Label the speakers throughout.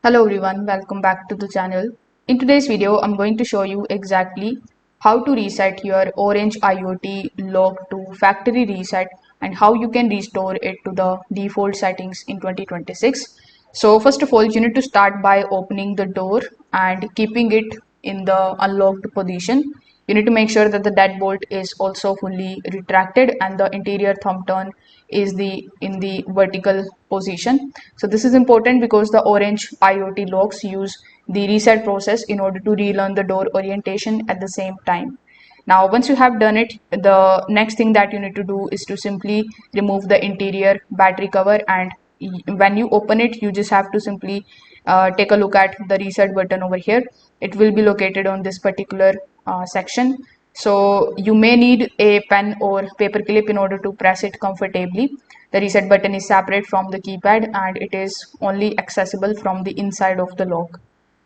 Speaker 1: Hello everyone, welcome back to the channel. In today's video, I'm going to show you exactly how to reset your Orange IoT log to factory reset and how you can restore it to the default settings in 2026. So first of all, you need to start by opening the door and keeping it in the unlocked position. You need to make sure that the deadbolt is also fully retracted and the interior thumb turn is in the vertical position. So this is important because the Orange IoT locks use the reset process in order to relearn the door orientation at the same time. Now, once you have done it, the next thing that you need to do is to simply remove the interior battery cover, and when you open it, you just have to simply take a look at the reset button over here. It will be located on this particular section. So you may need a pen or paper clip in order to press it comfortably. The reset button is separate from the keypad and it is only accessible from the inside of the lock.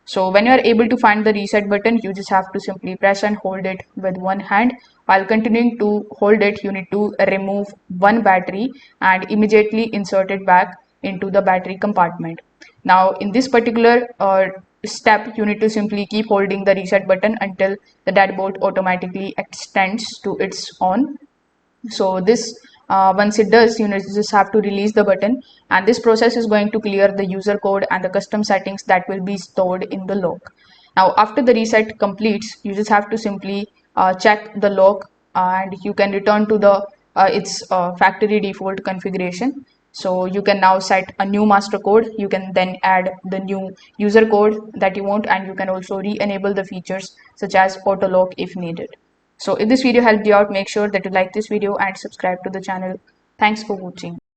Speaker 1: So when you are able to find the reset button, you just have to simply press and hold it with one hand. While continuing to hold it, you need to remove one battery and immediately insert it back into the battery compartment. Now in this particular step, you need to simply keep holding the reset button until the deadbolt automatically extends to its on. So this once it does, you just have to release the button, and this process is going to clear the user code and the custom settings that will be stored in the lock. Now after the reset completes, you just have to simply check the lock and you can return to the its factory default configuration. So you can now set a new master code. You can then add the new user code that you want, and you can also re-enable the features such as auto lock if needed. So if this video helped you out, make sure that you like this video and subscribe to the channel. Thanks for watching.